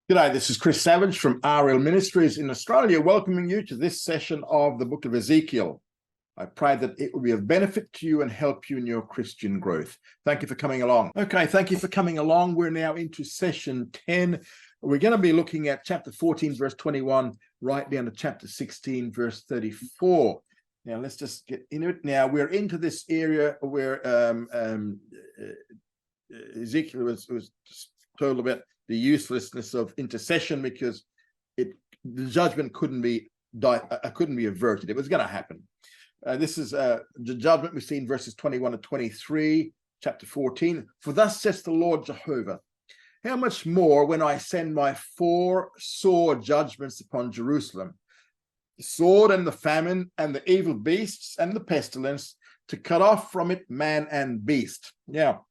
G'day, this is Chris Savage from RL Ministries in Australia, welcoming you to this session of the book of Ezekiel. I pray that it will be of benefit to you and help you in your Christian growth. Thank you for coming along. Okay, thank you for coming along. We're now into session 10. We're going to be looking at chapter 14, verse 21, right down to chapter 16, verse 34. Now, let's just get into it. Now, we're into this area where Ezekiel was told about the uselessness of intercession because the judgment couldn't be averted. It was going to happen. This is the judgment we see in verses 21 to 23, chapter 14. For thus says the Lord Jehovah, how much more when I send my 4 sore judgments upon Jerusalem, the sword and the famine and the evil beasts and the pestilence, to cut off from it man and beast. Now,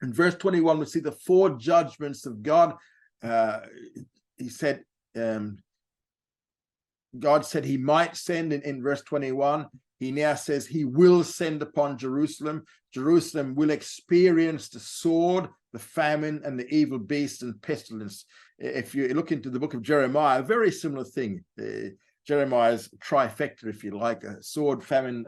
in verse 21, we see the 4 judgments of God. He said, God said he might send in verse 21. He now says he will send upon Jerusalem. Jerusalem will experience the sword, the famine, and the evil beast and pestilence. If you look into the book of Jeremiah, a very similar thing. Jeremiah's trifecta, if you like, sword, famine,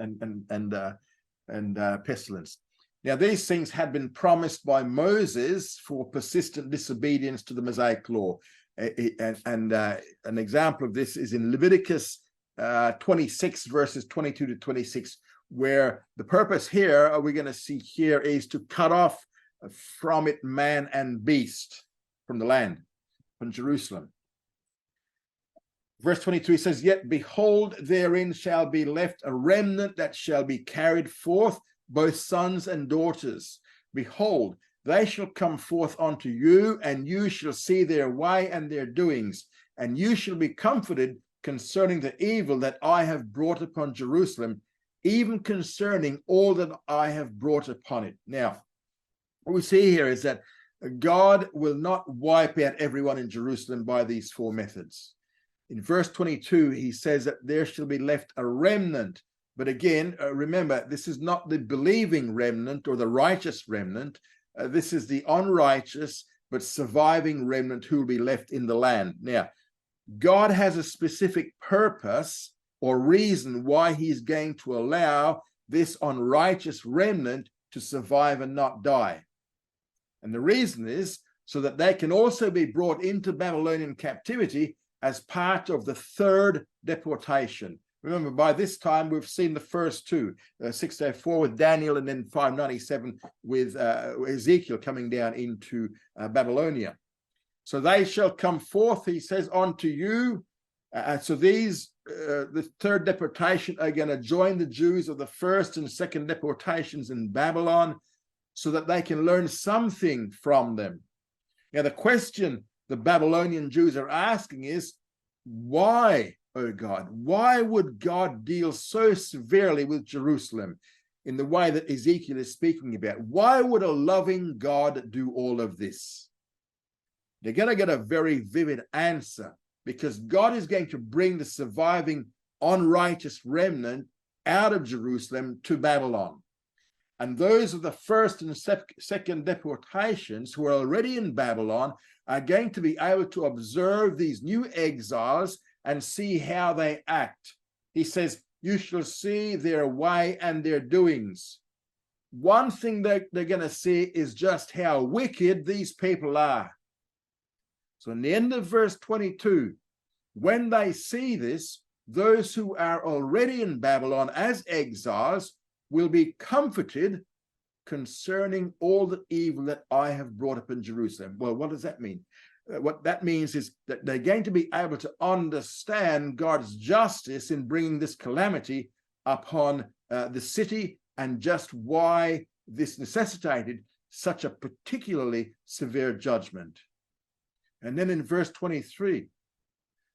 and pestilence. Now, these things had been promised by Moses for persistent disobedience to the Mosaic law. And an example of this is in Leviticus 26, verses 22 to 26, where the purpose here, we're going to see here, is to cut off from it man and beast from the land, from Jerusalem. Verse 23 says, yet behold, therein shall be left a remnant that shall be carried forth, both sons and daughters. Behold, they shall come forth unto you, and you shall see their way and their doings, and you shall be comforted concerning the evil that I have brought upon Jerusalem, even concerning all that I have brought upon it. Now, what we see here is that God will not wipe out everyone in Jerusalem by these 4 methods. In verse 22, he says that there shall be left a remnant. But again, remember, this is not the believing remnant or the righteous remnant. This is the unrighteous but surviving remnant who will be left in the land. Now, God has a specific purpose or reason why he's going to allow this unrighteous remnant to survive and not die. And the reason is so that they can also be brought into Babylonian captivity as part of the 3rd deportation. Remember, by this time, we've seen the first 2, 604 with Daniel, and then 597 with Ezekiel coming down into Babylonia. So they shall come forth, he says, unto you. So these, the 3rd deportation, are going to join the Jews of the 1st and 2nd deportations in Babylon so that they can learn something from them. Now, the question the Babylonian Jews are asking is, why? Oh God, why would God deal so severely with Jerusalem in the way that Ezekiel is speaking about? Why would a loving God do all of this? They're going to get a very vivid answer, because God is going to bring the surviving unrighteous remnant out of Jerusalem to Babylon. And those of the 1st and 2nd deportations who are already in Babylon are going to be able to observe these new exiles and see how they act. He says, you shall see their way and their doings. One thing that they're going to see is just how wicked these people are. So in the end of verse 22, when they see this, those who are already in Babylon as exiles will be comforted concerning all the evil that I have brought up in Jerusalem. Well, what does that mean? What that means is that they're going to be able to understand God's justice in bringing this calamity upon the city, and just why this necessitated such a particularly severe judgment. And then in verse 23,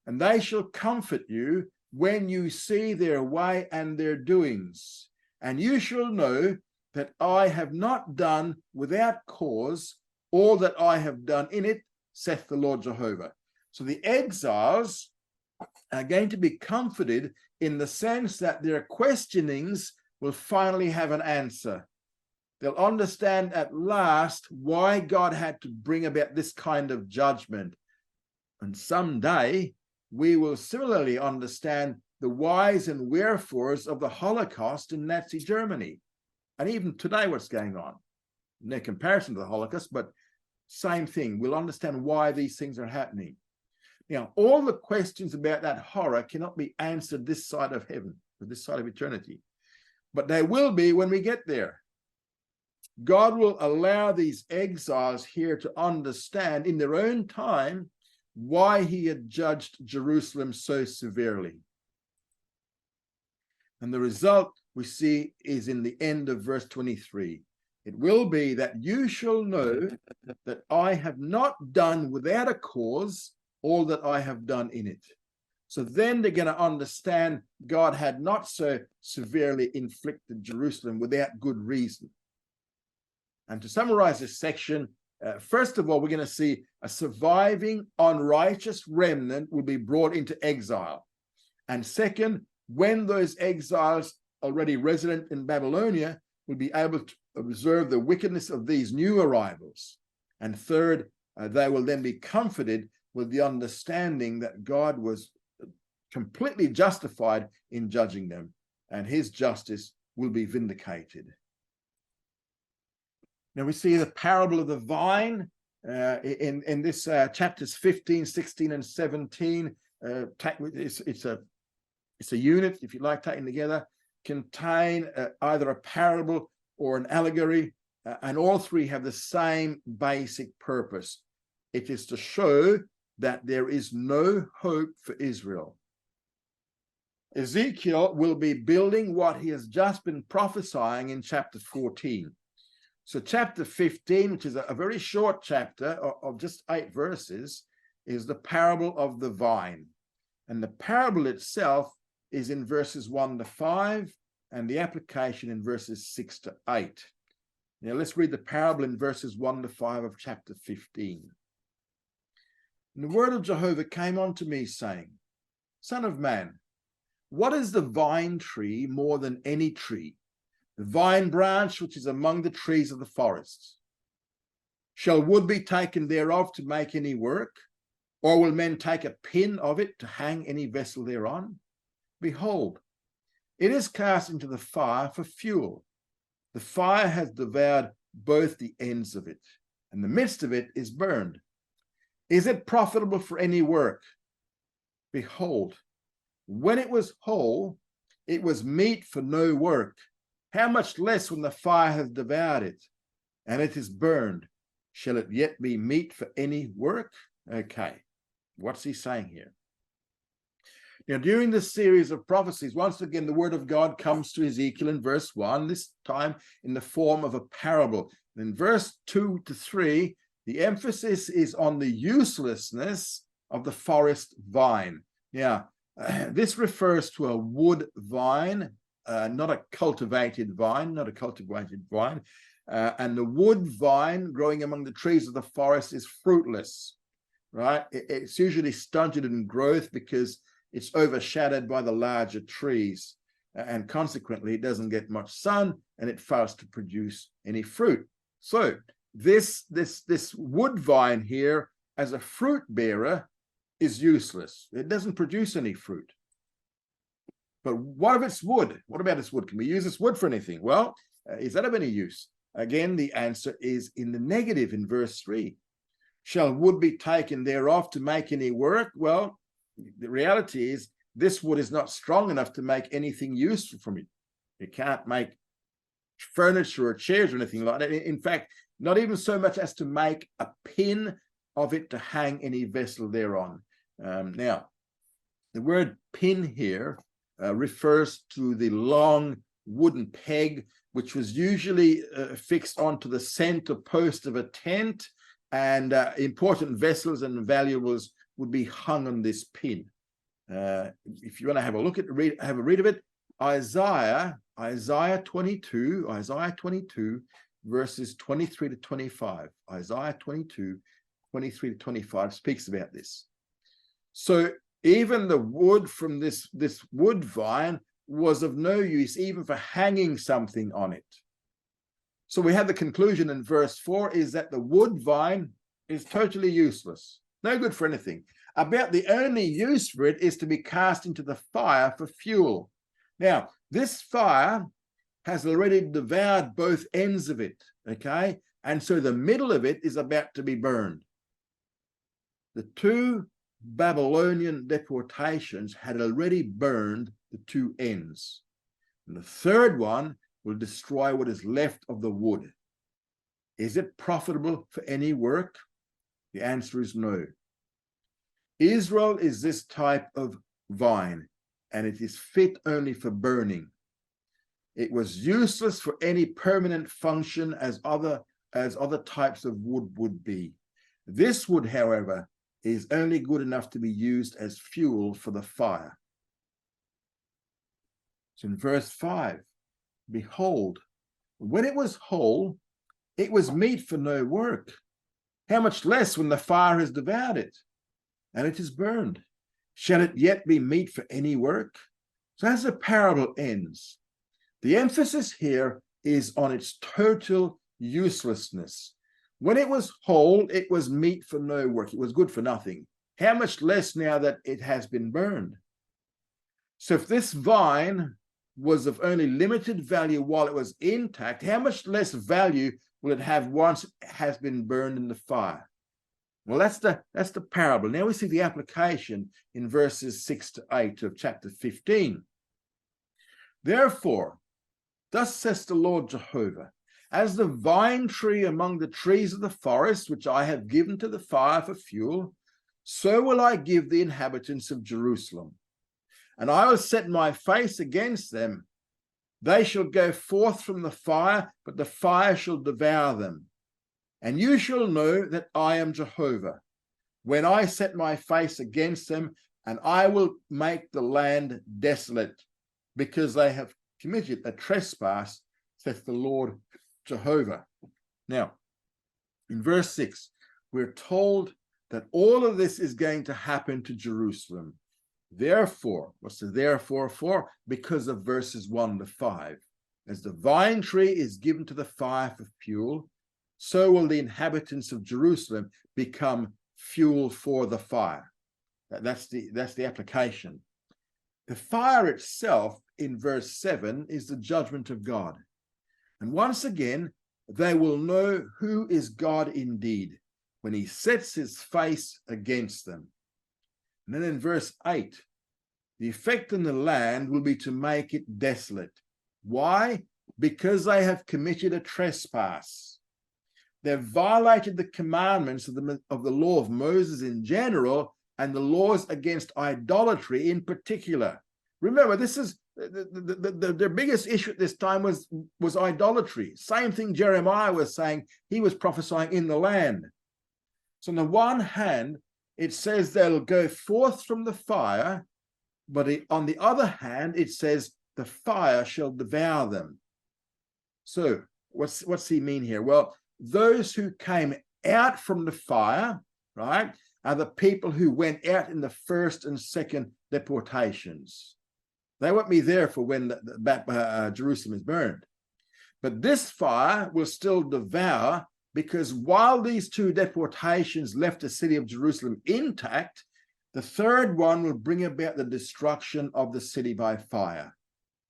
and they shall comfort you when you see their way and their doings, and you shall know that I have not done without cause all that I have done in it, saith the Lord Jehovah. So the exiles are going to be comforted in the sense that their questionings will finally have an answer. They'll understand at last why God had to bring about this kind of judgment. And someday we will similarly understand the whys and wherefores of the Holocaust in Nazi Germany. And even today, what's going on. No comparison to the Holocaust, but same thing. We'll understand why these things are happening. Now, all the questions about that horror cannot be answered this side of heaven, or this side of eternity. But they will be when we get there. God will allow these exiles here to understand in their own time why he had judged Jerusalem so severely. And the result we see is in the end of verse 23. It will be that you shall know that I have not done without a cause all that I have done in it. So then they're going to understand God had not so severely inflicted Jerusalem without good reason. And to summarize this section, first of all, we're going to see a surviving unrighteous remnant will be brought into exile. And second, when those exiles already resident in Babylonia will be able to observe the wickedness of these new arrivals. And third, they will then be comforted with the understanding that God was completely justified in judging them, and his justice will be vindicated. Now we see the parable of the vine in this chapters 15, 16, and 17. It's a unit, if you like, taken together, contain either a parable or an allegory, and all three have the same basic purpose. It is to show that there is no hope for Israel. Ezekiel will be building what he has just been prophesying in chapter 14. So chapter 15, which is a very short chapter of just 8 verses, is the parable of the vine. And the parable itself is in verses 1 to 5, and the application in verses 6 to 8. Now let's read the parable in verses 1 to 5 of chapter 15. And the word of Jehovah came unto me, saying, Son of man, what is the vine tree more than any tree? The vine branch which is among the trees of the forests. Shall wood be taken thereof to make any work? Or will men take a pin of it to hang any vessel thereon? Behold, it is cast into the fire for fuel. The fire has devoured both the ends of it, and the midst of it is burned. Is it profitable for any work? Behold, when it was whole, it was meat for no work. How much less when the fire has devoured it, and it is burned? Shall it yet be meat for any work? Okay, what's he saying here? Now, during this series of prophecies, once again, the word of God comes to Ezekiel in verse 1, this time in the form of a parable. In verse 2 to 3, the emphasis is on the uselessness of the forest vine. Now, this refers to a wood vine, not a cultivated vine, and the wood vine growing among the trees of the forest is fruitless, right? It's usually stunted in growth because it's overshadowed by the larger trees, and consequently it doesn't get much sun and it fails to produce any fruit. So this wood vine here as a fruit bearer is useless. It doesn't produce any fruit. But what of its wood? What about its wood? Can we use this wood for anything? Well, is that of any use? Again, the answer is in the negative in verse 3. Shall wood be taken thereof to make any work? Well, the reality is this wood is not strong enough to make anything useful from it. You can't make furniture or chairs or anything like that. In fact, not even so much as to make a pin of it to hang any vessel thereon. Now, the word pin here refers to the long wooden peg, which was usually fixed onto the center post of a tent, and important vessels and valuables would be hung on this pin. If you want to have a look at have a read of it, Isaiah 22, verses 23 to 25. Isaiah 22, 23 to 25 speaks about this. So even the wood from this wood vine was of no use, even for hanging something on it. So we have the conclusion in verse 4 is that the wood vine is totally useless, no good for anything. about the only use for it is to be cast into the fire for fuel. Now, this fire has already devoured both ends of it, okay? And so the middle of it is about to be burned. The two Babylonian deportations had already burned the two ends. And the third one will destroy what is left of the wood. Is it profitable for any work? The answer is no. Israel is this type of vine, and it is fit only for burning. It was useless for any permanent function as other types of wood would be. This wood, however, is only good enough to be used as fuel for the fire. So in verse 5, behold, when it was whole, it was meat for no work. How much less when the fire has devoured it, and it is burned? Shall it yet be meat for any work? So as the parable ends, the emphasis here is on its total uselessness. When it was whole, it was meat for no work. It was good for nothing. How much less now that it has been burned? So if this vine was of only limited value while it was intact, how much less value will it have once it has been burned in the fire? Well, that's the parable. Now we see the application in verses 6 to 8 of chapter 15. Therefore, thus says the Lord Jehovah, as the vine tree among the trees of the forest, which I have given to the fire for fuel, so will I give the inhabitants of Jerusalem. And I will set my face against them. They shall go forth from the fire, but the fire shall devour them. And you shall know that I am Jehovah, when I set my face against them, and I will make the land desolate, because they have committed a trespass, saith the Lord Jehovah. Now, in verse 6, we're told that all of this is going to happen to Jerusalem. Therefore, what's the therefore for? Because of verses 1 to 5. As the vine tree is given to the fire for fuel, so will the inhabitants of Jerusalem become fuel for the fire. That's the application. The fire itself in verse 7 is the judgment of God. And once again, they will know who is God indeed when he sets his face against them. And then in verse 8, the effect on the land will be to make it desolate. Why? Because they have committed a trespass. They've violated the commandments of the law of Moses in general, and the laws against idolatry in particular. Remember, this is their biggest issue at this time was idolatry. Same thing Jeremiah was saying. He was prophesying in the land. So on the one hand, it says they'll go forth from the fire, but on the other hand, it says the fire shall devour them. So what's he mean here? Well, those who came out from the fire, right, are the people who went out in the first and second deportations. They won't be there for when Jerusalem is burned. But this fire will still devour, because while these two deportations left the city of Jerusalem intact, the third one will bring about the destruction of the city by fire.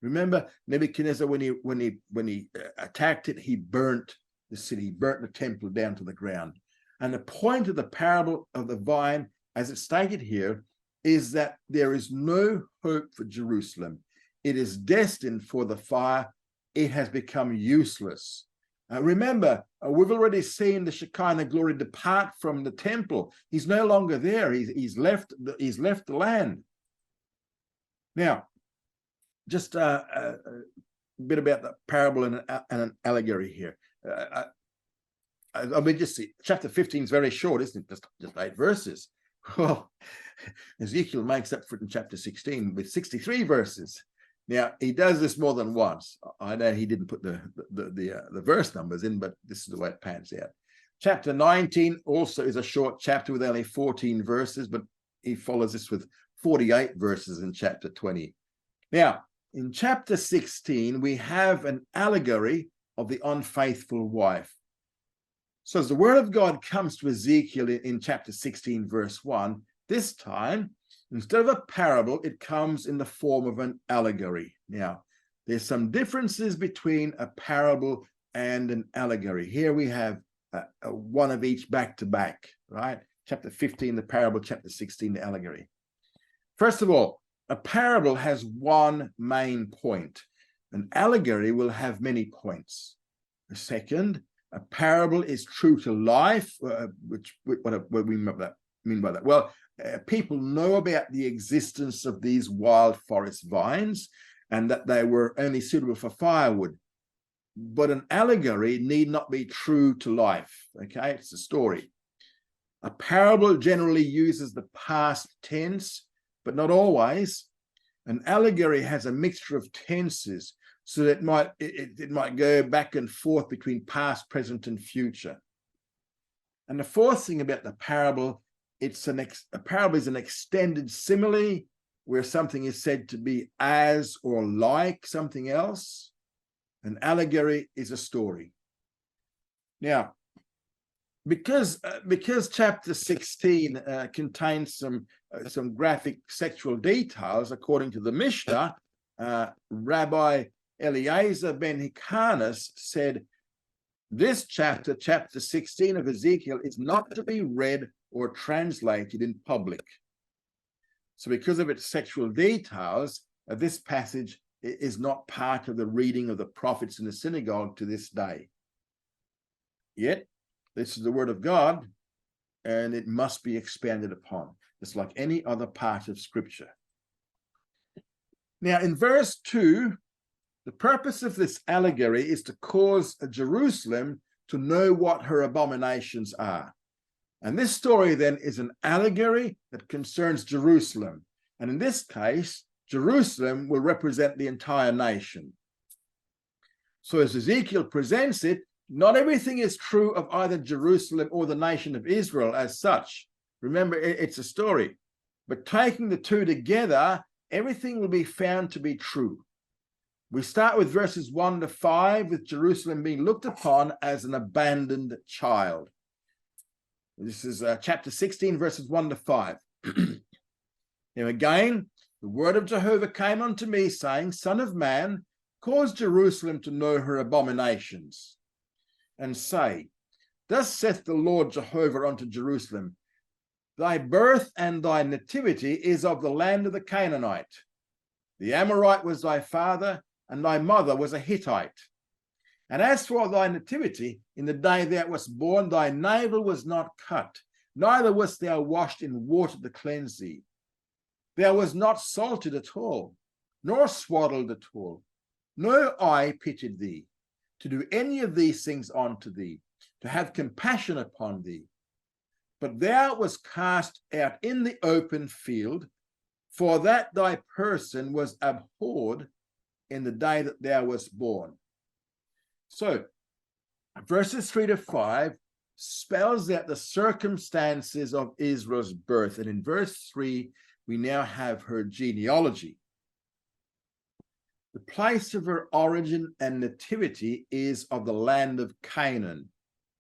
Remember, Nebuchadnezzar, when he attacked it, he burnt the city, he burnt the temple down to the ground. And the point of the parable of the vine, as it's stated here, is that there is no hope for Jerusalem. It is destined for the fire. It has become useless. Remember, we've already seen the Shekinah glory depart from the temple. He's no longer there. He's left the land. Now, just a bit about the parable and an allegory here. I mean, just see, chapter 15 is very short, isn't it? Just 8 verses. Well, Ezekiel makes up for it in chapter 16 with 63 verses. Now, he does this more than once. I know he didn't put the verse numbers in, but this is the way it pans out. Chapter 19 also is a short chapter with only 14 verses, but he follows this with 48 verses in chapter 20. Now, in chapter 16, we have an allegory of the unfaithful wife. So as the word of God comes to Ezekiel in chapter 16, verse 1, This time, instead of a parable, it comes in the form of an allegory. Now, there's some differences between a parable and an allegory. Here we have one of each back to back, right? Chapter 15, the parable, chapter 16, the allegory. First of all, a parable has one main point. An allegory will have many points. Second, a parable is true to life, what we mean by that? Well, people know about the existence of these wild forest vines and that they were only suitable for firewood. But an allegory need not be true to life, okay? It's a story. A parable generally uses the past tense, but not always. An allegory has a mixture of tenses, so that it might go back and forth between past, present, and future. And the fourth thing about the parable, a parable is an extended simile where something is said to be as or like something else. An allegory is a story. Now, because chapter 16 contains some graphic sexual details, according to the Mishnah, Rabbi Eliezer ben Hikanas said, this chapter 16 of Ezekiel, is not to be read or translated in public. So because of its sexual details, this passage is not part of the reading of the prophets in the synagogue to this day. Yet, this is the word of God, and it must be expanded upon. It's like any other part of Scripture. Now, in verse 2, the purpose of this allegory is to cause Jerusalem to know what her abominations are. And this story then is an allegory that concerns Jerusalem. And in this case, Jerusalem will represent the entire nation. So as Ezekiel presents it, not everything is true of either Jerusalem or the nation of Israel as such. Remember, it's a story. But taking the two together, everything will be found to be true. We start with verses 1 to 5, with Jerusalem being looked upon as an abandoned child. This is chapter 16, verses 1 to 5. Now again, the word of Jehovah came unto me, saying, Son of man, cause Jerusalem to know her abominations, and say, Thus saith the Lord Jehovah unto Jerusalem, Thy birth and thy nativity is of the land of the Canaanite. The Amorite was thy father, and thy mother was a Hittite. And as for thy nativity, in the day thou wast born, thy navel was not cut, neither wast thou washed in water to cleanse thee. Thou was not salted at all, nor swaddled at all. No eye pitied thee, to do any of these things unto thee, to have compassion upon thee. But thou wast cast out in the open field, for that thy person was abhorred in the day that thou wast born. So, verses 3 to 5 spells out the circumstances of Israel's birth. And in verse 3, we now have her genealogy. The place of her origin and nativity is of the land of Canaan.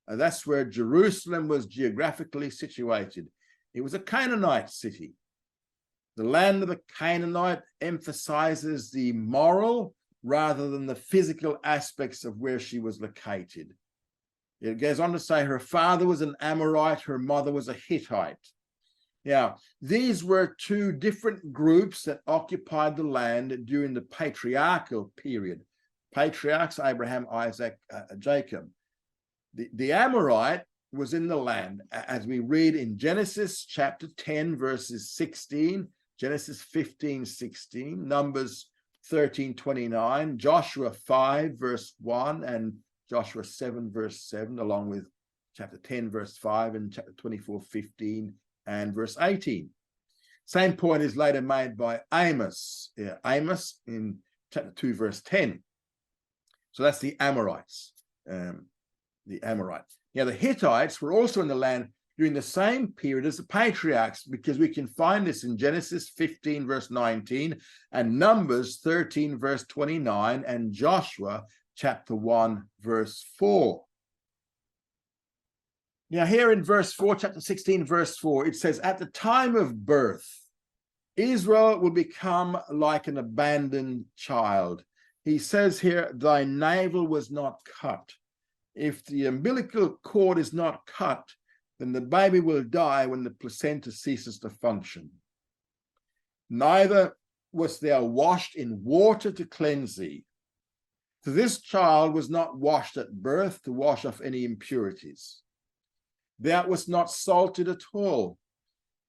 That's where Jerusalem was geographically situated. It was a Canaanite city. The land of the Canaanite emphasizes the moral rather than the physical aspects of where she was located. It goes on to say her father was an Amorite, her mother was a Hittite. Now, these were two different groups that occupied the land during the patriarchal period. Patriarchs, Abraham, Isaac, Jacob. The Amorite was in the land, as we read in Genesis chapter 10, verses 16, Genesis 15, 16, Numbers 13, 29, Joshua 5, verse 1, and Joshua 7, verse 7, along with chapter 10, verse 5, and chapter 24, 15, and verse 18. Same point is later made by Amos, Amos in chapter 2, verse 10. So that's the Amorites, the Amorites. Now, the Hittites were also in the land during the same period as the patriarchs, because we can find this in Genesis 15, verse 19, and Numbers 13, verse 29, and Joshua chapter 1, verse 4. Now, here in verse 4, chapter 16, verse 4, it says, at the time of birth, Israel will become like an abandoned child. He says here, thy navel was not cut. If the umbilical cord is not cut, then the baby will die when the placenta ceases to function. Neither was thou washed in water to cleanse thee. For this child was not washed at birth to wash off any impurities. Thou was not salted at all.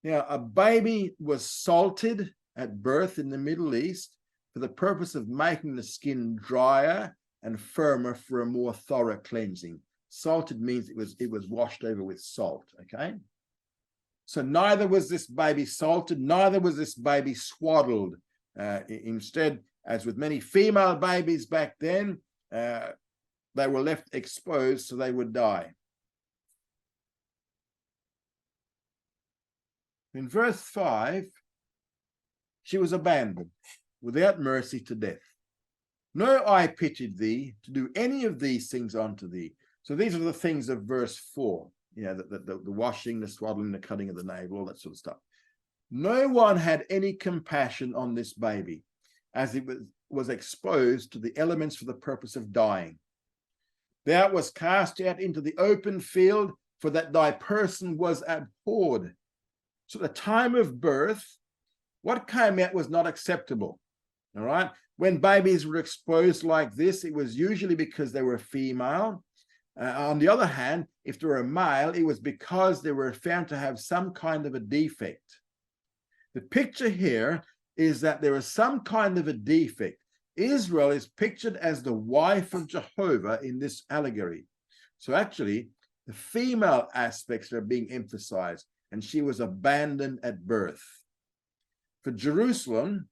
Now, a baby was salted at birth in the Middle East for the purpose of making the skin drier and firmer for a more thorough cleansing. Salted means it was washed over with salt, okay? So neither was this baby salted, neither was this baby swaddled. Instead, as with many female babies back then, they were left exposed so they would die. In verse 5, she was abandoned without mercy to death. No eye pitied thee to do any of these things unto thee. So these are the things of verse 4, you know, the washing, the swaddling, the cutting of the navel, all that sort of stuff. No one had any compassion on this baby, as it was exposed to the elements for the purpose of dying. Thou wast cast out into the open field, for that thy person was abhorred. So at the time of birth, what came out was not acceptable. All right. When babies were exposed like this, it was usually because they were female. On the other hand, if they were a male, it was because they were found to have some kind of a defect. The picture here is that there is some kind of a defect. Israel is pictured as the wife of Jehovah in this allegory. So actually, the female aspects are being emphasized, and she was abandoned at birth. For Jerusalem,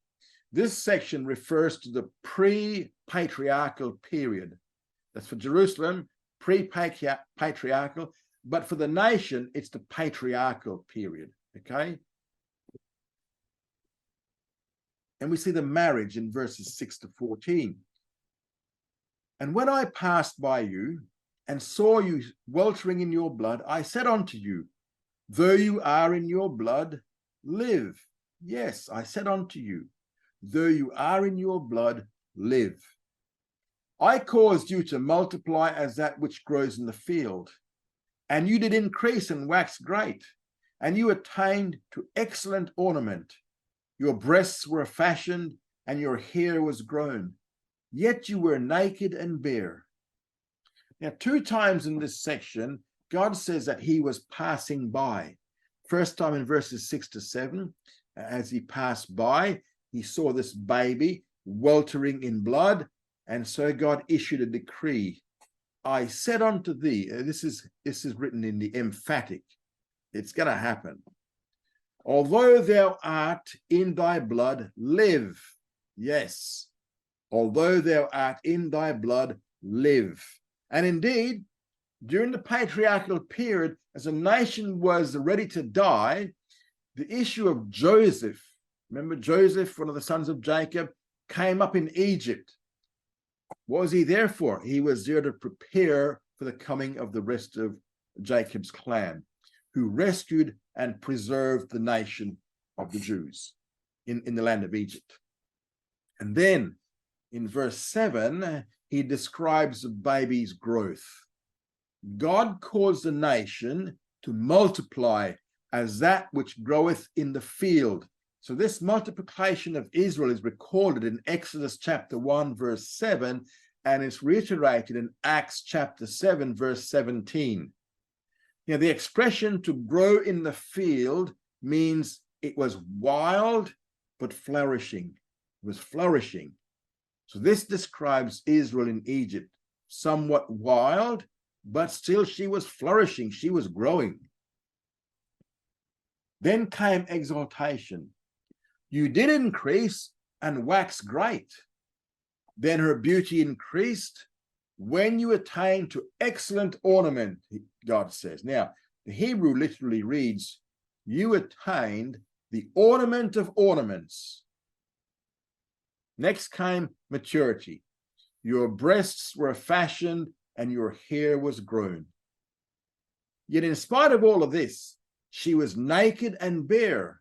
this section refers to the pre-patriarchal period. That's for Jerusalem, pre-patriarchal, but for the nation, it's the patriarchal period, okay? And we see the marriage in verses 6 to 14. And when I passed by you and saw you weltering in your blood, I said unto you, though you are in your blood, live. Yes, I said unto you, though you are in your blood, live. I caused you to multiply as that which grows in the field, and you did increase and wax great, and you attained to excellent ornament. Your breasts were fashioned, and your hair was grown, yet you were naked and bare. Now, 2 times in this section, God says that he was passing by. First time in verses 6 to 7, as he passed by, he saw this baby weltering in blood, and so God issued a decree. I said unto thee, this is written in the emphatic, it's going to happen. Although thou art in thy blood, live. Yes, although thou art in thy blood, live. And indeed, during the patriarchal period, as a nation was ready to die, the issue of Joseph, remember Joseph, one of the sons of Jacob, came up in Egypt. What was he there for? He was there to prepare for the coming of the rest of Jacob's clan, who rescued and preserved the nation of the Jews in the land of Egypt. And then in verse 7, he describes the baby's growth. God caused the nation to multiply as that which groweth in the field. So this multiplication of Israel is recorded in Exodus chapter 1, verse 7, and it's reiterated in Acts chapter 7, verse 17. Now, the expression to grow in the field means it was wild but flourishing. It was flourishing. So this describes Israel in Egypt, somewhat wild, but still she was flourishing. She was growing. Then came exaltation. You did increase and wax great. Then her beauty increased when you attained to excellent ornament, God says. Now, the Hebrew literally reads, you attained the ornament of ornaments. Next came maturity. Your breasts were fashioned and your hair was grown. Yet in spite of all of this, she was naked and bare.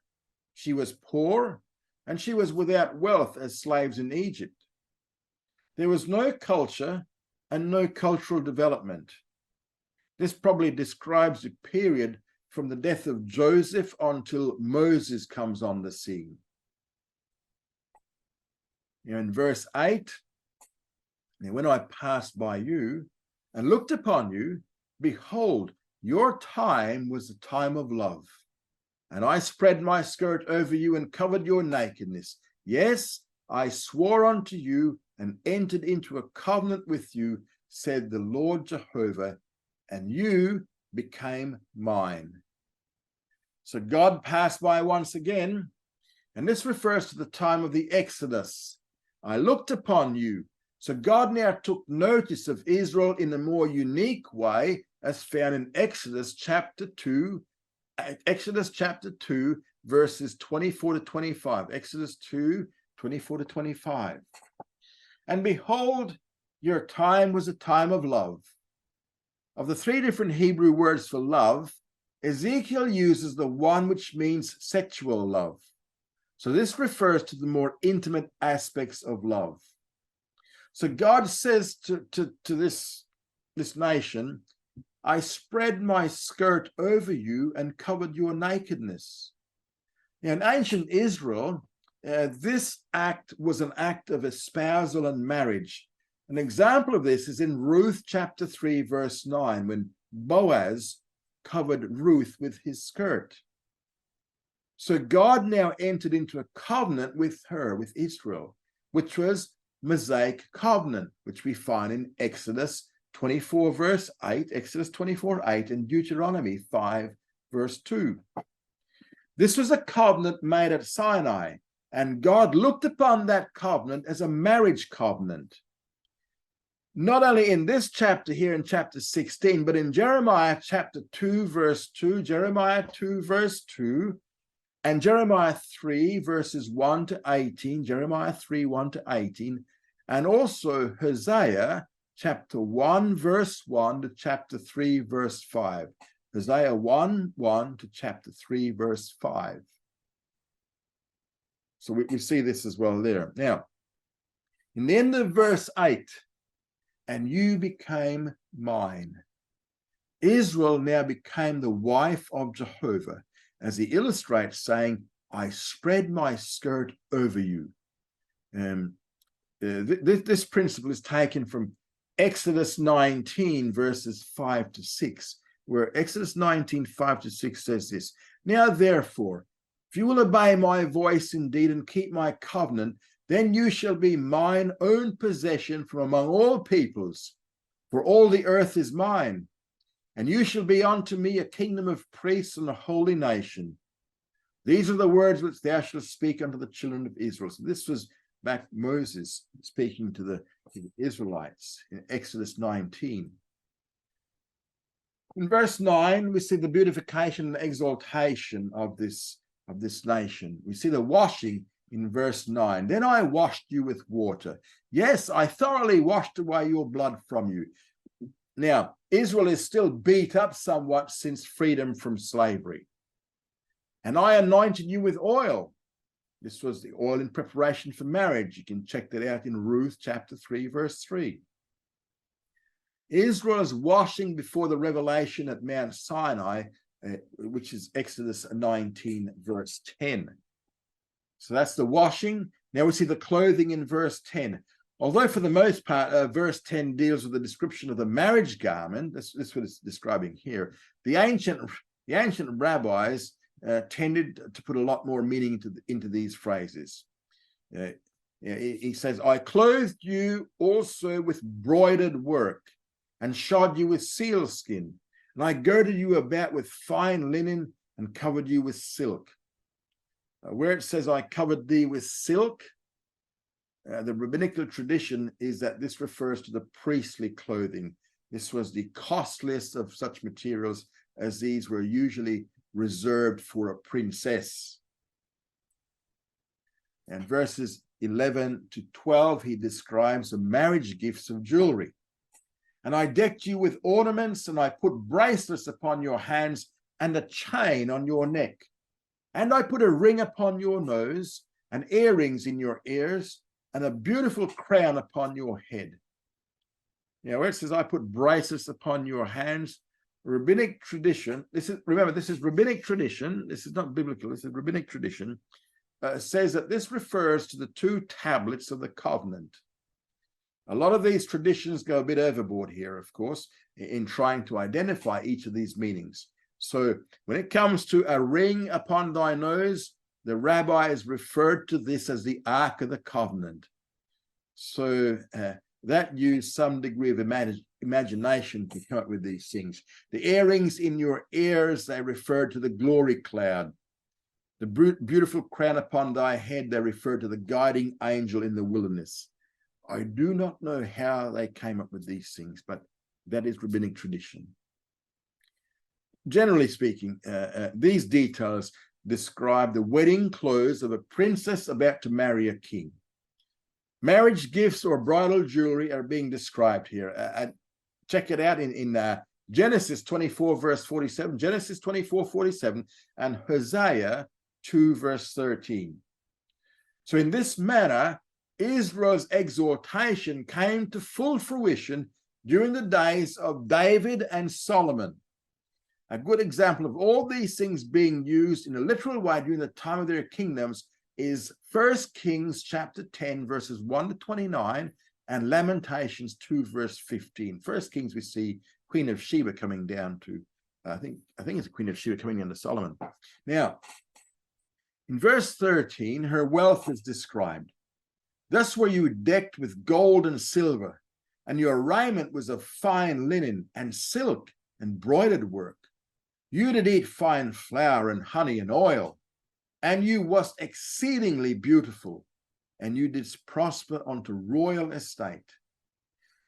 She was poor, and she was without wealth as slaves in Egypt. There was no culture and no cultural development. This probably describes the period from the death of Joseph until Moses comes on the scene. In verse 8, and when I passed by you and looked upon you, behold, your time was the time of love. And I spread my skirt over you and covered your nakedness. Yes, I swore unto you and entered into a covenant with you, said the Lord Jehovah, and you became mine. So God passed by once again, and this refers to the time of the Exodus. I looked upon you. So God now took notice of Israel in a more unique way, as found in Exodus chapter 2, verses 24 to 25. Exodus 2, 24 to 25. And behold, your time was a time of love. Of the three different Hebrew words for love, Ezekiel uses the one which means sexual love. So this refers to the more intimate aspects of love. So God says to this nation, I spread my skirt over you and covered your nakedness. Now, in ancient Israel, this act was an act of espousal and marriage. An example of this is in Ruth chapter 3, verse 9, when Boaz covered Ruth with his skirt. So God now entered into a covenant with her, with Israel, which was Mosaic covenant, which we find in Exodus 24, verse 8, Exodus 24, 8, and Deuteronomy 5, verse 2. This was a covenant made at Sinai, and God looked upon that covenant as a marriage covenant. Not only in this chapter here in chapter 16, but in Jeremiah chapter 2, verse 2, Jeremiah 2, verse 2, and Jeremiah 3, verses 1 to 18, Jeremiah 3, 1 to 18, and also Hosea chapter 1, verse 1 to chapter 3, verse 5. Hosea 1, 1 to chapter 3, verse 5. So we see this as well there. Now, in the end of verse 8, and you became mine. Israel now became the wife of Jehovah, as he illustrates, saying, I spread my skirt over you. This principle is taken from Exodus 19, verses 5 to 6, where Exodus 19, 5 to 6 says this, Now therefore, if you will obey my voice indeed and keep my covenant, then you shall be mine own possession from among all peoples, for all the earth is mine. And you shall be unto me a kingdom of priests and a holy nation. These are the words which thou shalt speak unto the children of Israel. So this was back Moses speaking to the Israelites in Exodus 19. In verse 9, we see the beautification and exaltation of this nation. We see the washing in verse 9. Then I washed you with water. Yes, I thoroughly washed away your blood from you. Now, Israel is still beat up somewhat since freedom from slavery. And I anointed you with oil. This was the oil in preparation for marriage. You can check that out in Ruth chapter 3, verse 3. Israel's washing before the revelation at Mount Sinai, which is Exodus 19, verse 10. So that's the washing. Now we see the clothing in verse 10. Although for the most part, verse 10 deals with the description of the marriage garment, that's what it's describing here. The ancient rabbis tended to put a lot more meaning into these phrases. He says, I clothed you also with broidered work and shod you with sealskin, and I girded you about with fine linen and covered you with silk. Where it says, I covered thee with silk, the rabbinical tradition is that this refers to the priestly clothing. This was the costliest of such materials, as these were usually reserved for a princess. And verses 11 to 12, he describes the marriage gifts of jewelry. And I decked you with ornaments, and I put bracelets upon your hands and a chain on your neck. And I put a ring upon your nose and earrings in your ears and a beautiful crown upon your head. Now, where it says, I put bracelets upon your hands, rabbinic tradition, this is rabbinic tradition, this is not biblical, this is rabbinic tradition, says that this refers to the 2 tablets of the covenant. A lot of these traditions go a bit overboard here, of course, in trying to identify each of these meanings. So when it comes to a ring upon thy nose, the rabbis referred to this as the Ark of the Covenant. So that used some degree of imagination to come up with these things. The earrings in your ears, they referred to the glory cloud. The beautiful crown upon thy head, they refer to the guiding angel in the wilderness. I do not know how they came up with these things, but that is rabbinic tradition. Generally speaking, these details describe the wedding clothes of a princess about to marry a king. Marriage gifts or bridal jewelry are being described here. Check it out in Genesis 24, verse 47, Genesis 24, 47, and Hosea 2, verse 13. So in this manner, Israel's exhortation came to full fruition during the days of David and Solomon. A good example of all these things being used in a literal way during the time of their kingdoms is 1 Kings chapter 10, verses 1 to 29, and Lamentations 2, verse 15. 1 Kings, we see Queen of Sheba coming down to, I think it's the Queen of Sheba coming down to Solomon. Now, in verse 13, her wealth is described. Thus were you decked with gold and silver, and your raiment was of fine linen and silk and broidered work. You did eat fine flour and honey and oil, and you was exceedingly beautiful, and you didst prosper unto royal estate.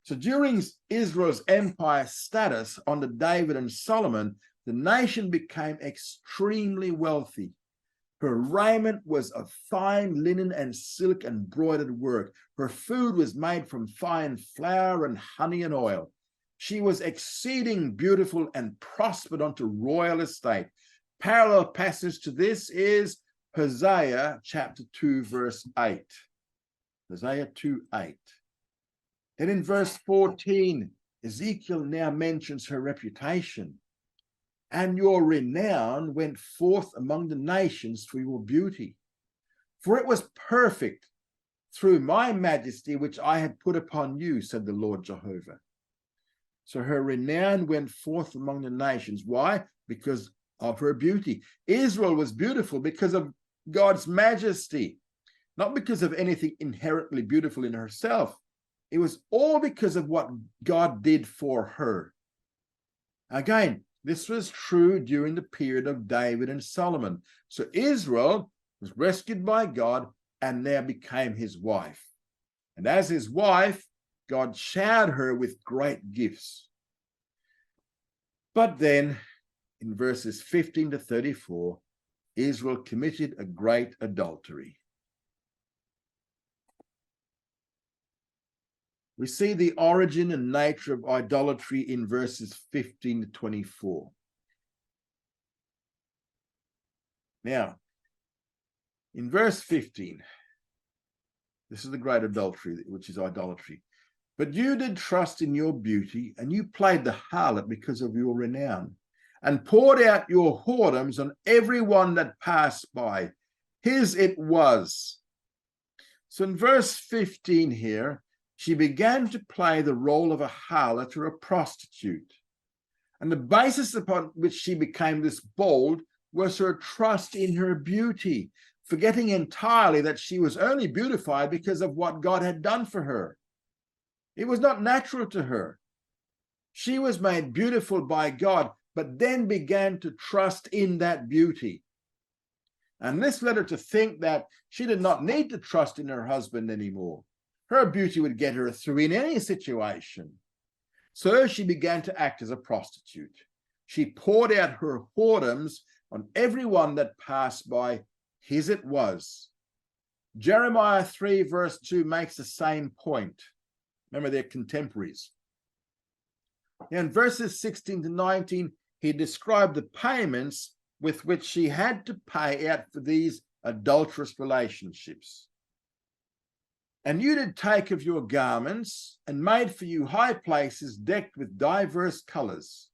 So during Israel's empire status under David and Solomon, the nation became extremely wealthy. Her raiment was of fine linen and silk and broidered work. Her food was made from fine flour and honey and oil. She was exceeding beautiful and prospered unto royal estate. Parallel passage to this is Hosea chapter 2, verse 8. Hosea 2, 8. Then in verse 14, Ezekiel now mentions her reputation. And your renown went forth among the nations through your beauty. For it was perfect through my majesty, which I had put upon you, said the Lord Jehovah. So her renown went forth among the nations. Why? Because of her beauty. Israel was beautiful because of God's majesty, not because of anything inherently beautiful in herself. It was all because of what God did for her. Again, this was true during the period of David and Solomon. So Israel was rescued by God and now became his wife. And as his wife, God showered her with great gifts. But then, in verses 15 to 34, Israel committed a great adultery. We see the origin and nature of idolatry in verses 15 to 24. Now, in verse 15, this is the great adultery, which is idolatry. But you did trust in your beauty, and you played the harlot because of your renown, and poured out your whoredoms on every one that passed by. His it was. So in verse 15 here, she began to play the role of a harlot or a prostitute. And the basis upon which she became this bold was her trust in her beauty, forgetting entirely that she was only beautified because of what God had done for her. It was not natural to her. She was made beautiful by God, but then began to trust in that beauty. And this led her to think that she did not need to trust in her husband anymore. Her beauty would get her through in any situation. So she began to act as a prostitute. She poured out her whoredoms on everyone that passed by. His it was. Jeremiah 3 verse 2 makes the same point. Remember, they're contemporaries. In verses 16 to 19, he described the payments with which she had to pay out for these adulterous relationships. And you did take of your garments and made for you high places decked with diverse colors,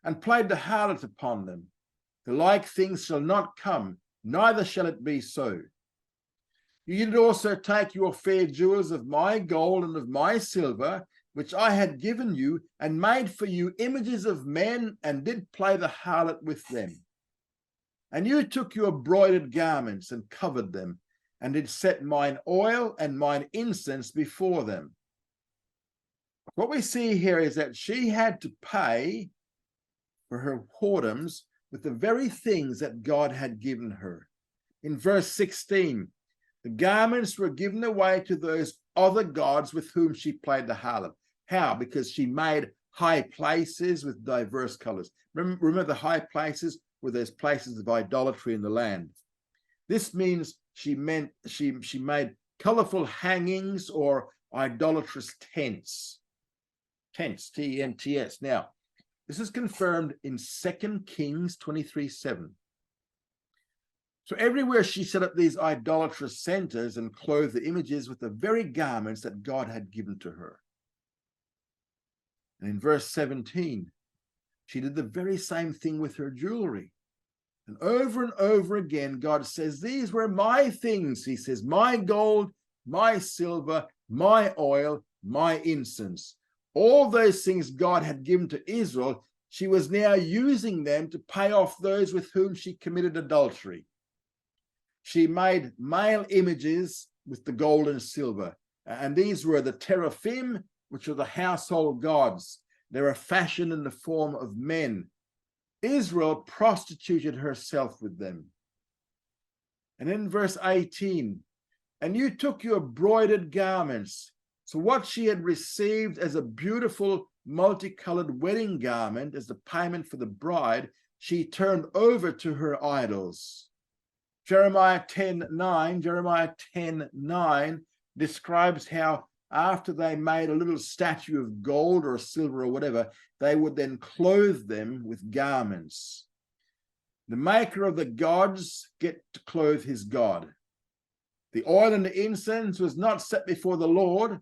and played the harlot upon them. The like things shall not come, neither shall it be so. You did also take your fair jewels of my gold and of my silver, which I had given you, and made for you images of men, and did play the harlot with them. And you took your broidered garments and covered them, and did set mine oil and mine incense before them. What we see here is that she had to pay for her whoredoms with the very things that God had given her. In verse 16, the garments were given away to those other gods with whom she played the harlot. How? Because she made high places with diverse colors. Remember the high places were those places of idolatry in the land. This means she made colorful hangings or idolatrous tents. Tents, T-E-N-T-S. Now, this is confirmed in 2 Kings 23:7. So everywhere she set up these idolatrous centers and clothed the images with the very garments that God had given to her. And in verse 17, she did the very same thing with her jewelry. And over again, God says, these were my things. He says, my gold, my silver, my oil, my incense. All those things God had given to Israel, she was now using them to pay off those with whom she committed adultery. She made male images with the gold and silver. And these were the teraphim, which are the household gods. They were fashioned in the form of men. Israel prostituted herself with them. And in verse 18, and you took your broidered garments. So what she had received as a beautiful multicolored wedding garment as the payment for the bride, she turned over to her idols. Jeremiah 10:9 describes how after they made a little statue of gold or silver or whatever, they would then clothe them with garments. The maker of the gods get to clothe his God. The oil and the incense was not set before the Lord,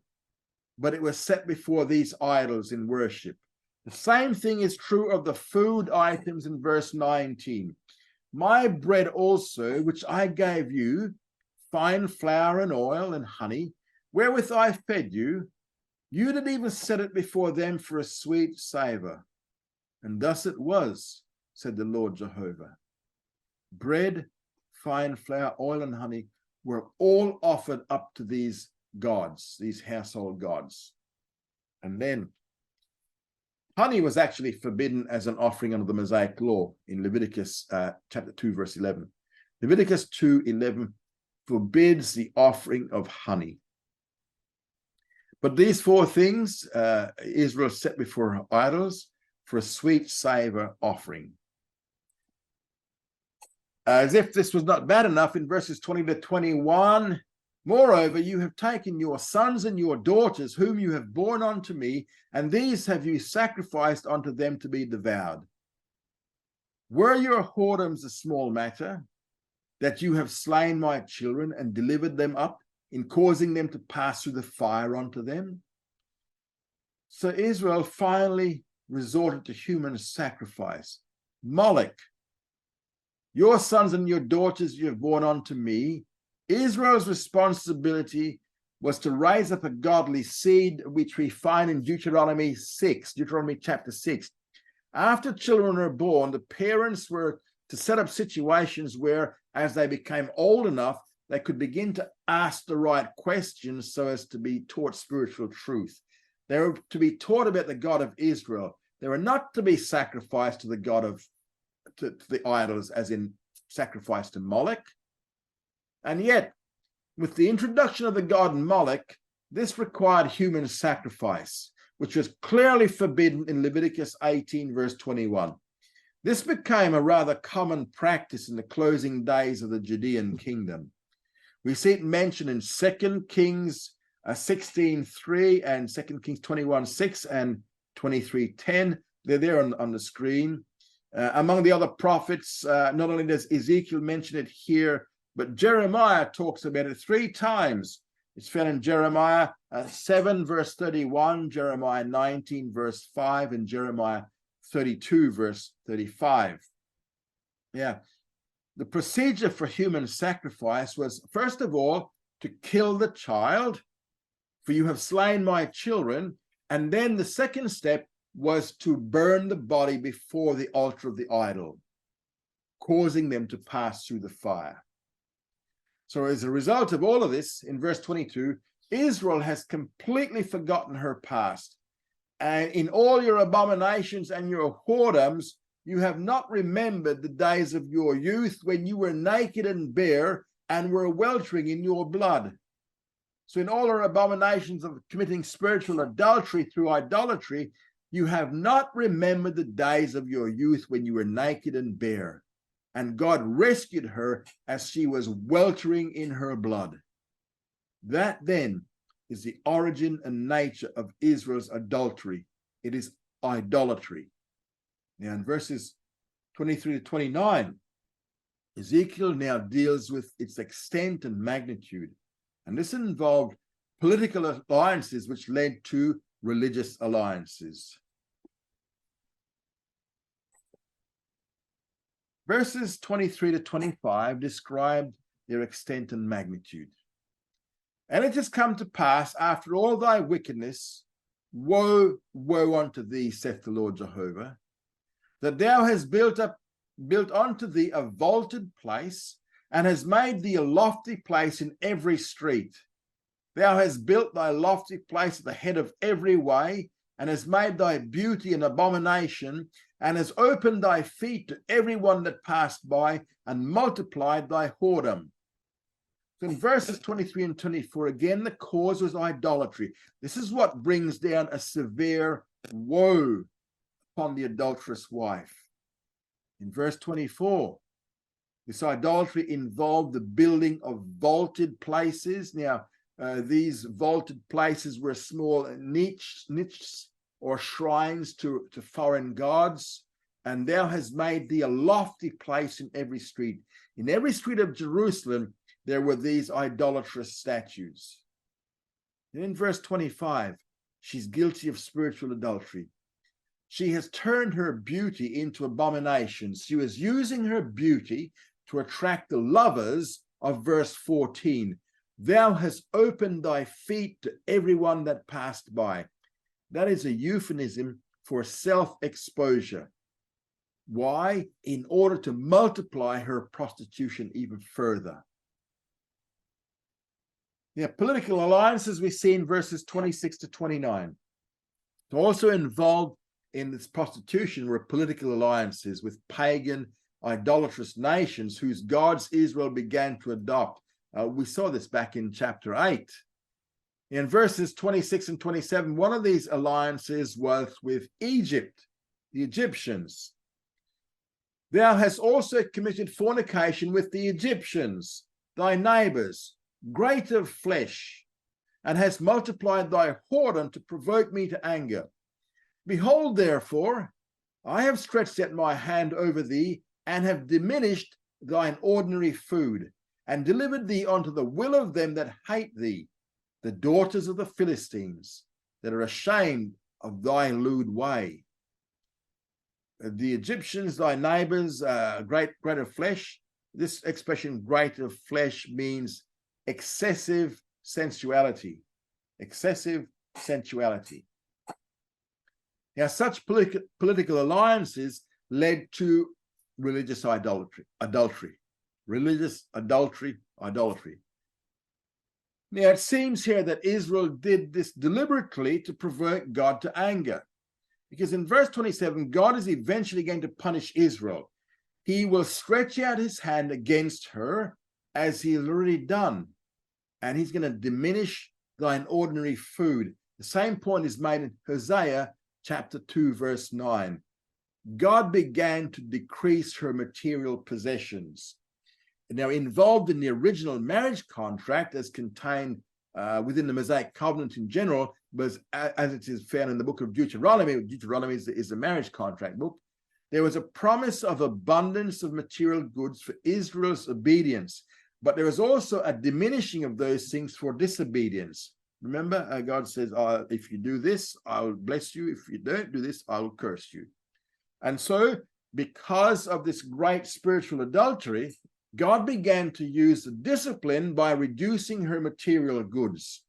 but it was set before these idols in worship. The same thing is true of the food items in verse 19. My bread also, which I gave you, fine flour and oil and honey, wherewith I fed you, you did even set it before them for a sweet savor. And thus it was, said the Lord Jehovah. Bread, fine flour, oil, and honey were all offered up to these gods, these household gods. And then honey was actually forbidden as an offering under the Mosaic law in Leviticus chapter 2, verse 11. Leviticus 2:11 forbids the offering of honey. But these four things Israel set before her idols for a sweet savor offering. As if this was not bad enough, in verses 20 to 21, moreover, you have taken your sons and your daughters, whom you have borne unto me, and these have you sacrificed unto them to be devoured. Were your whoredoms a small matter, that you have slain my children and delivered them up, in causing them to pass through the fire unto them? So Israel finally resorted to human sacrifice. Moloch, your sons and your daughters you have borne unto me. Israel's responsibility was to raise up a godly seed, which we find in Deuteronomy chapter 6. After children are born, the parents were to set up situations where, as they became old enough, they could begin to ask the right questions so as to be taught spiritual truth. They were to be taught about the God of Israel. They were not to be sacrificed to the God of to the idols, as in sacrifice to Moloch. And yet, with the introduction of the god Moloch, this required human sacrifice, which was clearly forbidden in Leviticus 18, verse 21. This became a rather common practice in the closing days of the Judean kingdom. We see it mentioned in 2 Kings 16:3 and 2 Kings 21:6 and 23:10. They're there on the screen. Among the other prophets, not only does Ezekiel mention it here, but Jeremiah talks about it 3 times. It's found in Jeremiah 7, verse 31, Jeremiah 19, verse 5, and Jeremiah 32, verse 35. Yeah. The procedure for human sacrifice was, first of all, to kill the child, for you have slain my children. And then the second step was to burn the body before the altar of the idol, causing them to pass through the fire. So as a result of all of this, in verse 22, Israel has completely forgotten her past. And in all your abominations and your whoredoms, you have not remembered the days of your youth when you were naked and bare and were weltering in your blood. So in all our abominations of committing spiritual adultery through idolatry, you have not remembered the days of your youth when you were naked and bare. And God rescued her as she was weltering in her blood. That then is the origin and nature of Israel's adultery. It is idolatry. Now in verses 23 to 29, Ezekiel now deals with its extent and magnitude. And this involved political alliances which led to religious alliances. Verses 23 to 25 describe their extent and magnitude. And it has come to pass after all thy wickedness, woe, woe unto thee, saith the Lord Jehovah, that thou hast built unto thee a vaulted place, and hast made thee a lofty place in every street. Thou hast built thy lofty place at the head of every way, and hast made thy beauty an abomination, and hast opened thy feet to every one that passed by, and multiplied thy whoredom. So in verses 23 and 24, again, the cause was idolatry. This is what brings down a severe woe upon the adulterous wife. In verse 24, this idolatry involved the building of vaulted places. Now, these vaulted places were small niches or shrines to foreign gods. And thou hast made thee a lofty place in every street. In every street of Jerusalem, there were these idolatrous statues. And in verse 25, she's guilty of spiritual adultery. She has turned her beauty into abominations. She was using her beauty to attract the lovers of verse 14. Thou hast opened thy feet to everyone that passed by. That is a euphemism for self-exposure. Why? In order to multiply her prostitution even further. Yeah, political alliances we see in verses 26 to 29. Also involved in this prostitution were political alliances with pagan, idolatrous nations whose gods Israel began to adopt. We saw this back in chapter 8. In verses 26 and 27, one of these alliances was with Egypt, the Egyptians. Thou hast also committed fornication with the Egyptians, thy neighbors, great of flesh, and hast multiplied thy whoredom to provoke me to anger. Behold, therefore, I have stretched out my hand over thee, and have diminished thine ordinary food, and delivered thee unto the will of them that hate thee, the daughters of the Philistines, that are ashamed of thy lewd way. The Egyptians, thy neighbors, great of flesh. This expression, great of flesh, means excessive sensuality. Excessive sensuality. Now, such political alliances led to religious adultery. Religious adultery. Now, it seems here that Israel did this deliberately to provoke God to anger. Because in verse 27, God is eventually going to punish Israel. He will stretch out his hand against her, as he has already done. And he's going to diminish thine ordinary food. The same point is made in Hosea chapter 2, verse 9. God began to decrease her material possessions. Now, involved in the original marriage contract as contained within the Mosaic covenant in general, was, as it is found in the book of Deuteronomy. Deuteronomy is the marriage contract book. There was a promise of abundance of material goods for Israel's obedience, but there was also a diminishing of those things for disobedience. Remember, God says, if you do this, I will bless you. If you don't do this, I will curse you. And so, because of this great spiritual adultery, God began to use the discipline by reducing her material goods.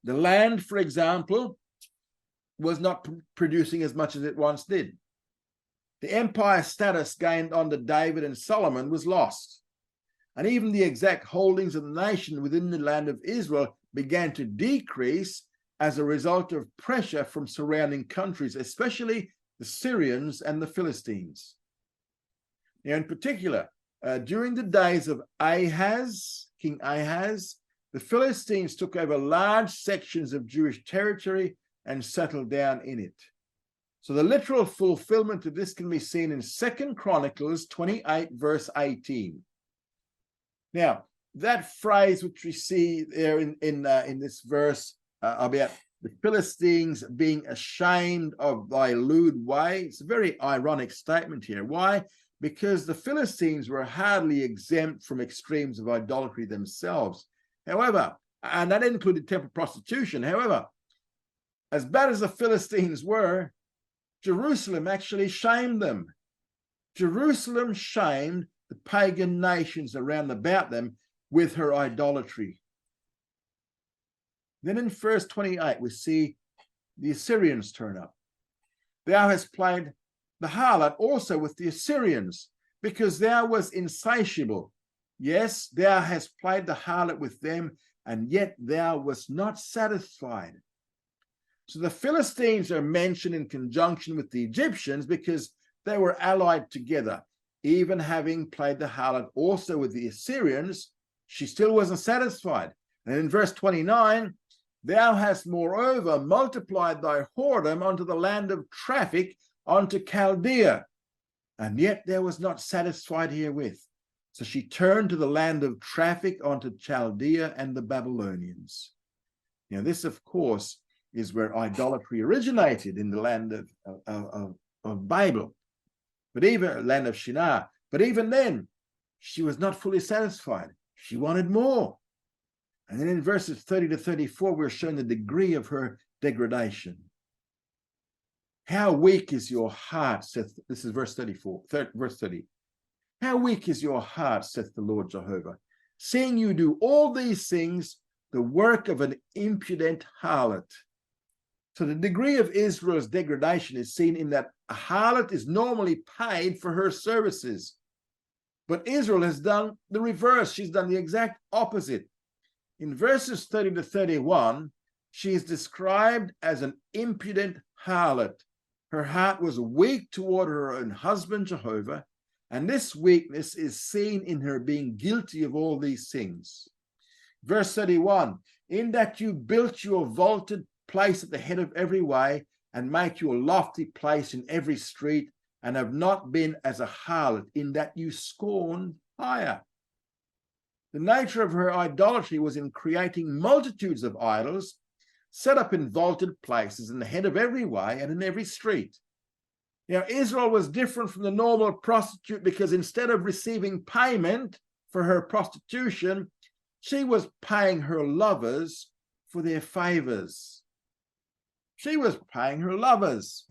The land, for example, was not producing as much as it once did. The empire status gained under David and Solomon was lost. And even the exact holdings of the nation within the land of Israel began to decrease as a result of pressure from surrounding countries, especially the Syrians and the Philistines. Now, in particular, during the days of King Ahaz, the Philistines took over large sections of Jewish territory and settled down in it. So the literal fulfillment of this can be seen in 2 Chronicles 28, verse 18. Now, that phrase which we see there in this verse about the Philistines being ashamed of thy lewd way, it's a very ironic statement here. Why? Because the Philistines were hardly exempt from extremes of idolatry themselves. However, and that included temple prostitution. However, as bad as the Philistines were, Jerusalem actually shamed them. Jerusalem shamed the pagan nations around about them with her idolatry. Then in verse 28, we see the Assyrians turn up. Thou hast played the harlot also with the Assyrians, because thou was insatiable. Yes, thou hast played the harlot with them, and yet thou wast not satisfied. So the Philistines are mentioned in conjunction with the Egyptians because they were allied together. Even having played the harlot also with the Assyrians, she still wasn't satisfied. And in verse 29, thou hast moreover multiplied thy whoredom unto the land of traffic, unto Chaldea, and yet thou was not satisfied herewith. So she turned to the land of traffic, unto Chaldea and the Babylonians. Now this, of course, is where idolatry originated, in the land of Babel, but even land of Shinar. But even then, she was not fully satisfied. She wanted more. And then in verses 30 to 34, we're shown the degree of her degradation. How weak is your heart, this is verse 34, verse 30. How weak is your heart, saith the Lord Jehovah, seeing you do all these things, the work of an impudent harlot. So the degree of Israel's degradation is seen in that a harlot is normally paid for her services. But Israel has done the reverse. She's done the exact opposite. In verses 30 to 31, she is described as an impudent harlot. Her heart was weak toward her own husband, Jehovah, and this weakness is seen in her being guilty of all these things. Verse 31, in that you built your vaulted place at the head of every way, and make your lofty place in every street, and have not been as a harlot, in that you scorned hire. The nature of her idolatry was in creating multitudes of idols, set up in vaulted places in the head of every way and in every street. Now, Israel was different from the normal prostitute because instead of receiving payment for her prostitution, she was paying her lovers for their favors. She was paying her lovers.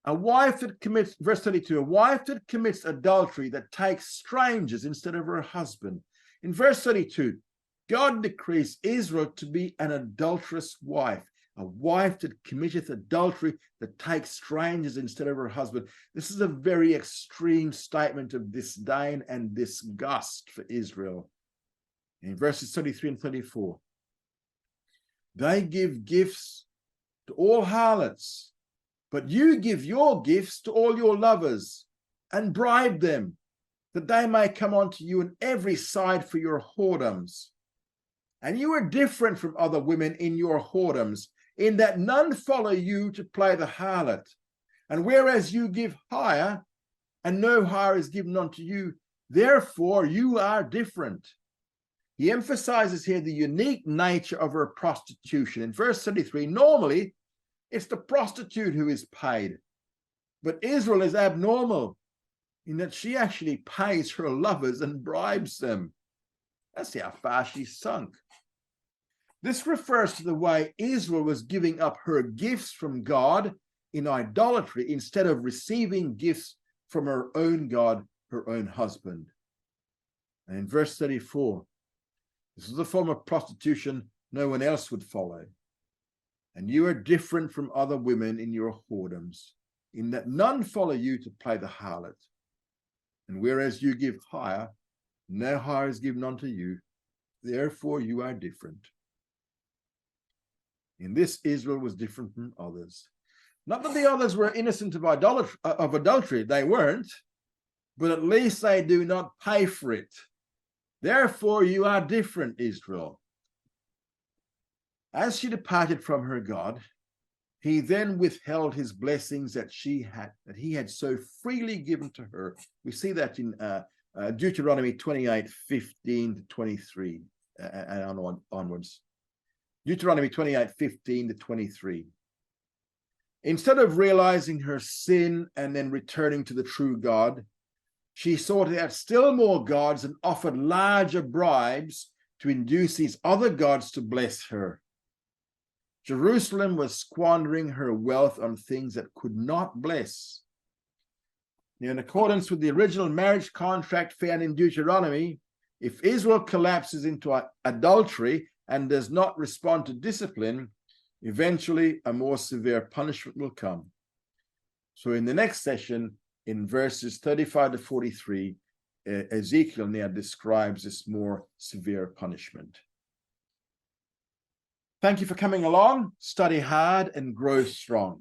A wife that commits, verse 32, a wife that commits adultery that takes strangers instead of her husband. In verse 32, God decrees Israel to be an adulterous wife, a wife that committeth adultery that takes strangers instead of her husband. This is a very extreme statement of disdain and disgust for Israel. In verses 33 and 34, they give gifts to all harlots, but you give your gifts to all your lovers and bribe them, that they may come unto you on every side for your whoredoms. And you are different from other women in your whoredoms, in that none follow you to play the harlot. And whereas you give hire, and no hire is given unto you, therefore you are different. He emphasizes here the unique nature of her prostitution. In verse 33, normally it's the prostitute who is paid, but Israel is abnormal in that she actually pays her lovers and bribes them. That's how far she's sunk. This refers to the way Israel was giving up her gifts from God in idolatry instead of receiving gifts from her own God, her own husband. And in verse 34, this is a form of prostitution no one else would follow. And you are different from other women in your whoredoms, in that none follow you to play the harlot. And whereas you give hire, no hire is given unto you. Therefore you are different. In this, Israel was different from others. Not that the others were innocent of adultery, they weren't, but at least they do not pay for it. Therefore you are different, Israel. As she departed from her God, he then withheld his blessings that he had so freely given to her. We see that in Deuteronomy 28:15 to 23 and onwards. Deuteronomy 28:15 to 23. Instead of realizing her sin and then returning to the true God, she sought out still more gods and offered larger bribes to induce these other gods to bless her. Jerusalem was squandering her wealth on things that could not bless. Now, in accordance with the original marriage contract found in Deuteronomy, if Israel collapses into adultery and does not respond to discipline, eventually a more severe punishment will come. So in the next session, in verses 35 to 43, Ezekiel now describes this more severe punishment. Thank you for coming along. Study hard and grow strong.